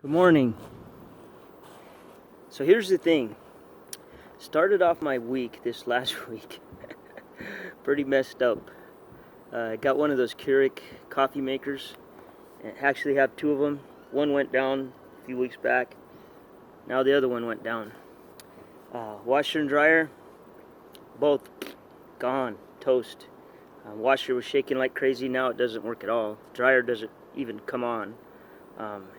Good morning. So here's the thing. Started off my week this last week pretty messed up. I got one of those Keurig coffee makers. I actually have two of them. One went down a few weeks back. Now the other one went down. Washer and dryer, both gone, toast. Washer was shaking like crazy. Now it doesn't work at all. Dryer doesn't even come on.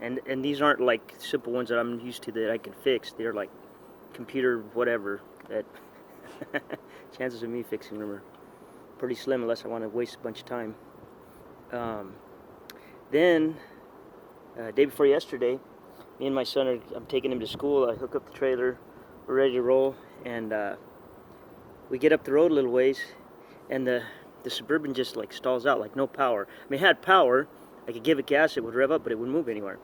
And these aren't like simple ones that I'm used to that I can fix. They're like computer whatever that chances of me fixing them are pretty slim unless I want to waste a bunch of time. Then day before yesterday, me and my son I'm taking him to school. I hook up the trailer, we're ready to roll, and we get up the road a little ways, and the Suburban just like stalls out, like no power. I mean, it had power. I could give it gas, it would rev up, but it wouldn't move anywhere.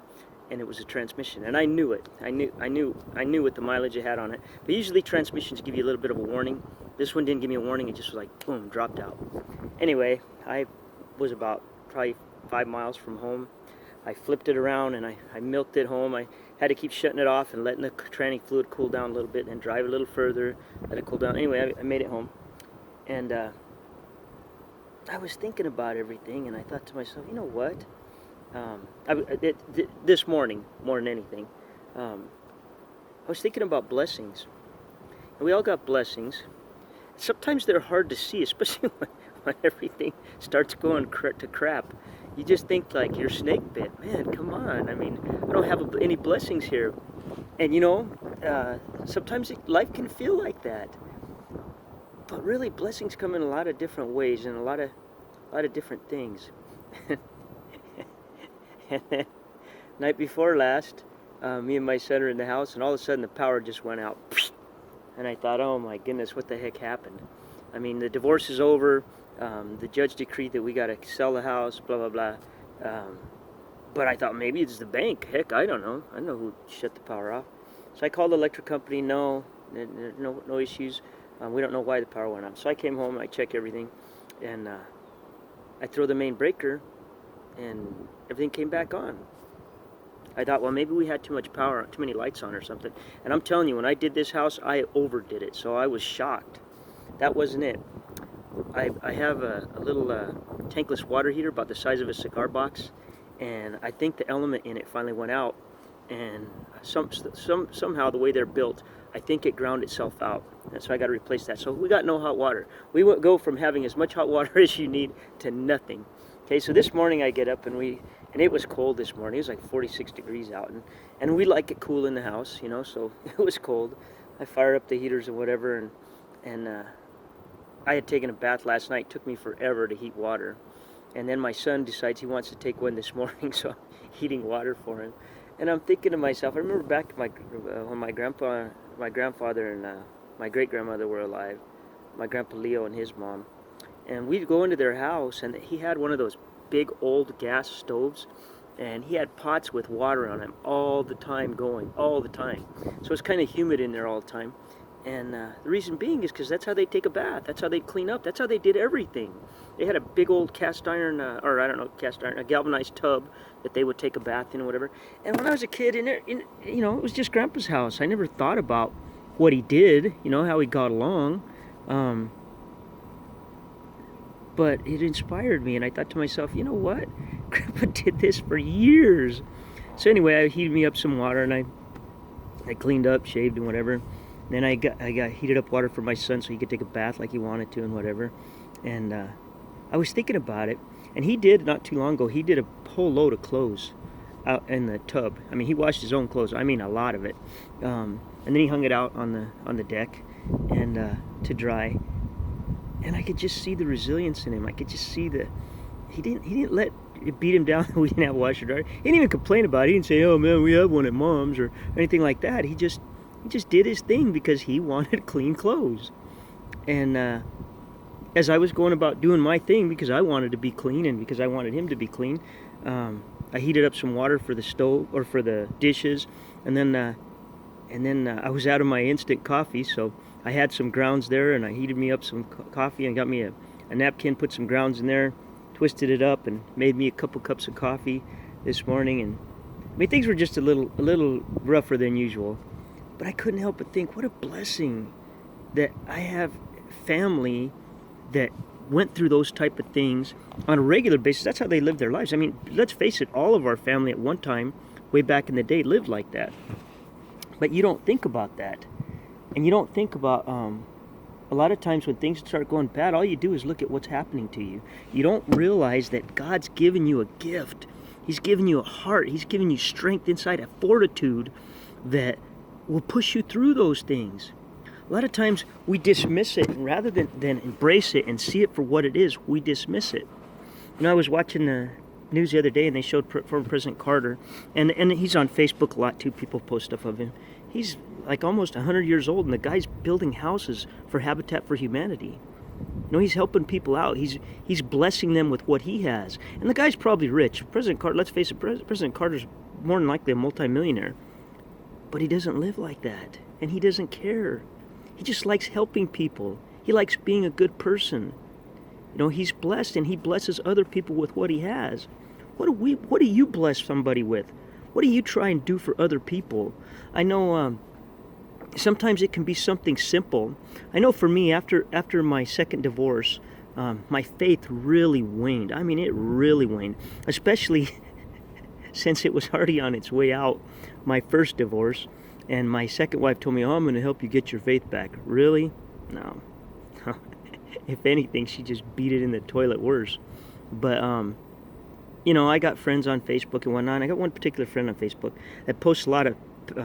And it was a transmission, and I knew it. I knew what the mileage it had on it. But usually transmissions give you a little bit of a warning. This one didn't give me a warning. It just was like boom, dropped out. Anyway, I was about probably 5 miles from home. I flipped it around and I milked it home. I had to keep shutting it off and letting the tranny fluid cool down a little bit, and then drive a little further, let it cool down. Anyway, I made it home, and I was thinking about everything, and I thought to myself, you know what? This morning, more than anything, I was thinking about blessings. And we all got blessings. Sometimes they're hard to see, especially when everything starts going to crap. You just think like you're snake bit. Man, come on. I mean, I don't have any blessings here. And you know, sometimes life can feel like that. But really, blessings come in a lot of different ways and a lot of different things. And then, night before last, me and my son are in the house, and all of a sudden the power just went out. And I thought, oh my goodness, what the heck happened? I mean, the divorce is over. The judge decreed that we got to sell the house, blah, blah, blah. But I thought maybe it's the bank. Heck, I don't know. I don't know who shut the power off. So I called the electric company. No issues. We don't know why the power went off. So I came home, I checked everything, and I throw the main breaker, and everything came back on. I thought, well, maybe we had too much power, too many lights on or something. And I'm telling you, when I did this house, I overdid it. So I was shocked. That wasn't it. I have a little tankless water heater about the size of a cigar box, and I think the element in it finally went out. And somehow the way they're built, I think it ground itself out. And so I got to replace that. So we got no hot water. We would go from having as much hot water as you need to nothing. Okay, so this morning I get up and it was cold this morning. It was like 46 degrees out, and we like it cool in the house, you know, so it was cold. I fired up the heaters and whatever, and I had taken a bath last night. It took me forever to heat water. And then my son decides he wants to take one this morning, so I'm heating water for him. And I'm thinking to myself, I remember back when my grandfather and my great-grandmother were alive, my grandpa Leo and his mom. And we'd go into their house, and he had one of those big old gas stoves, and he had pots with water on them all the time going, all the time. So it's kind of humid in there all the time. And the reason being is because that's how they take a bath. That's how they clean up. That's how they did everything. They had a big old cast iron, a galvanized tub that they would take a bath in or whatever. And when I was a kid, it was just Grandpa's house. I never thought about what he did, you know, how he got along. But it inspired me, and I thought to myself, you know what? Grandpa did this for years. So anyway, I heated me up some water, and I cleaned up, shaved, and whatever. Then I got heated up water for my son so he could take a bath like he wanted to and whatever. And I was thinking about it, and he did not too long ago. He did a whole load of clothes out in the tub. I mean, he washed his own clothes. I mean, a lot of it. And then he hung it out on the deck and to dry. And I could just see the resilience in him. I could just see he didn't let it beat him down that we didn't have washer dryer. He didn't even complain about it. He didn't say, "Oh man, we have one at Mom's" or anything like that. He just did his thing because he wanted clean clothes. And as I was going about doing my thing because I wanted to be clean and because I wanted him to be clean, I heated up some water for the stove or for the dishes, and then I was out of my instant coffee, so I had some grounds there, and I heated me up some coffee and got me a napkin, put some grounds in there, twisted it up, and made me a couple cups of coffee this morning. And I mean, things were just a little rougher than usual. But I couldn't help but think, what a blessing that I have family that went through those type of things on a regular basis. That's how they lived their lives. I mean, let's face it, all of our family at one time, way back in the day, lived like that. But you don't think about that. And you don't think about, a lot of times when things start going bad, all you do is look at what's happening to you. You don't realize that God's given you a gift. He's given you a heart. He's given you strength inside, a fortitude that will push you through those things. A lot of times we dismiss it, and rather than embrace it and see it for what it is, we dismiss it. You know, I was watching the news the other day, and they showed former President Carter, and he's on Facebook a lot too. People post stuff of him. He's like almost 100 years old, and the guy's building houses for Habitat for Humanity. You know, he's helping people out. He's blessing them with what he has. And the guy's probably rich. President Carter, let's face it, President Carter's more than likely a multimillionaire. But he doesn't live like that, and he doesn't care. He just likes helping people. He likes being a good person. You know, he's blessed, and he blesses other people with what he has. What do you bless somebody with? What do you try and do for other people? I know sometimes it can be something simple. I know for me, after my second divorce, my faith really waned. I mean, it really waned, especially since it was already on its way out, my first divorce. And my second wife told me, oh, I'm going to help you get your faith back. Really? No. If anything, she just beat it in the toilet worse. But, you know, I got friends on Facebook and whatnot. I got one particular friend on Facebook that posts a lot of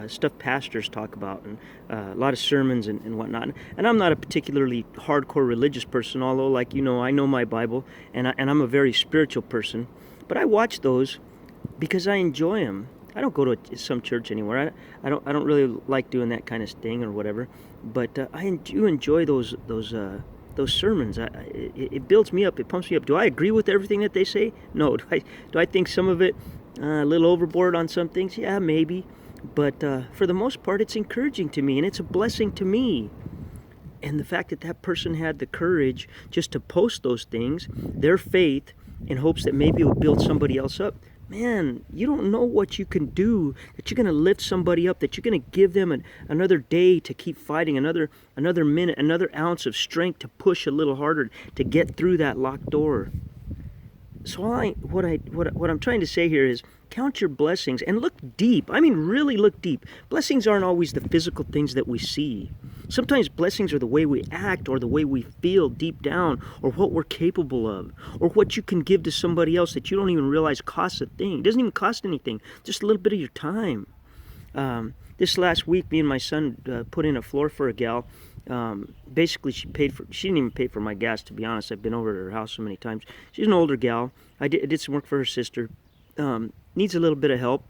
stuff pastors talk about, and a lot of sermons and whatnot. And I'm not a particularly hardcore religious person, although, like, you know, I know my Bible, and I'm a very spiritual person. But I watch those because I enjoy them. I don't go to some church anywhere. I don't really like doing that kind of thing or whatever. But I do enjoy those sermons. It builds me up. It pumps me up. Do I agree with everything that they say? No. Do I think some of it a little overboard on some things? Yeah, maybe. But for the most part, it's encouraging to me, and it's a blessing to me. And the fact that that person had the courage just to post those things, their faith, in hopes that maybe it would build somebody else up. Man, you don't know what you can do, that you're going to lift somebody up, that you're going to give them another day to keep fighting, another minute, another ounce of strength to push a little harder to get through that locked door. So what I'm trying to say here is, count your blessings and look deep. I mean, really look deep. Blessings aren't always the physical things that we see. Sometimes blessings are the way we act, or the way we feel deep down, or what we're capable of, or what you can give to somebody else that you don't even realize costs a thing. It doesn't even cost anything, just a little bit of your time. This last week, me and my son put in a floor for a gal. Basically, she didn't even pay for my gas, to be honest. I've been over to her house so many times. She's an older gal. I did some work for her sister. Needs a little bit of help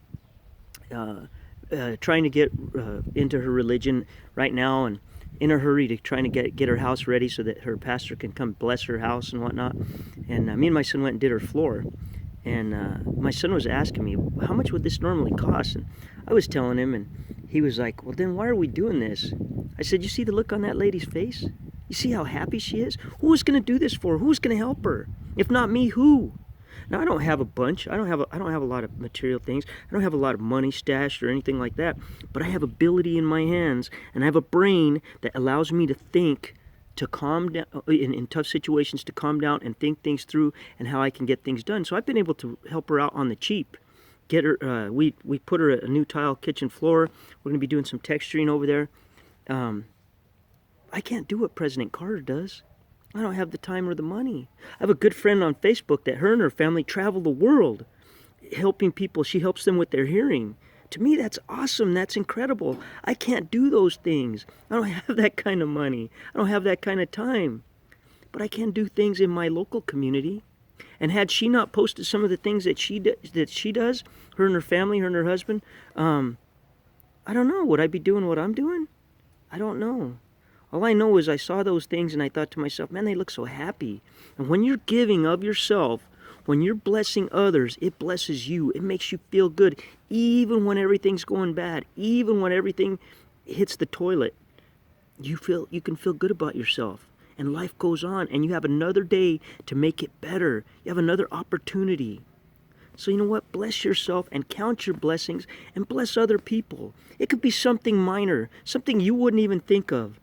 trying to get into her religion right now, and in a hurry to trying to get her house ready so that her pastor can come bless her house and whatnot. And me and my son went and did her floor. And my son was asking me, how much would this normally cost? And I was telling him, and he was like, well, then why are we doing this? I said, you see the look on that lady's face? You see how happy she is? Who is going to do this for her? Who's going to help her? If not me, who? Now, I don't have a bunch. I don't have a lot of material things. I don't have a lot of money stashed or anything like that. But I have ability in my hands, and I have a brain that allows me to think, to calm down in tough situations, to calm down and think things through, and how I can get things done. So I've been able to help her out on the cheap. Get her. We put her a new tile kitchen floor. We're going to be doing some texturing over there. I can't do what President Carter does. I don't have the time or the money. I have a good friend on Facebook that her and her family travel the world helping people. She helps them with their hearing. To me, that's awesome. That's incredible. I can't do those things. I don't have that kind of money. I don't have that kind of time. But I can do things in my local community. And had she not posted some of the things that she does, her and her family, her and her husband, I don't know. Would I be doing what I'm doing? I don't know. All I know is I saw those things and I thought to myself, man, they look so happy. And when you're giving of yourself, when you're blessing others, it blesses you. It makes you feel good, even when everything's going bad, even when everything hits the toilet. You can feel good about yourself, and life goes on, and you have another day to make it better. You have another opportunity. So you know what? Bless yourself and count your blessings and bless other people. It could be something minor, something you wouldn't even think of,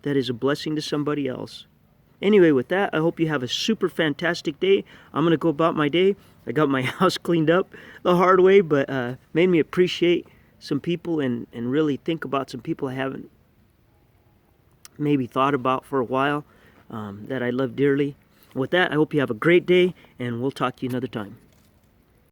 that is a blessing to somebody else. Anyway, with that, I hope you have a super fantastic day. I'm going to go about my day. I got my house cleaned up the hard way, but made me appreciate some people and really think about some people I haven't maybe thought about for a while, that I love dearly. With that, I hope you have a great day, and we'll talk to you another time.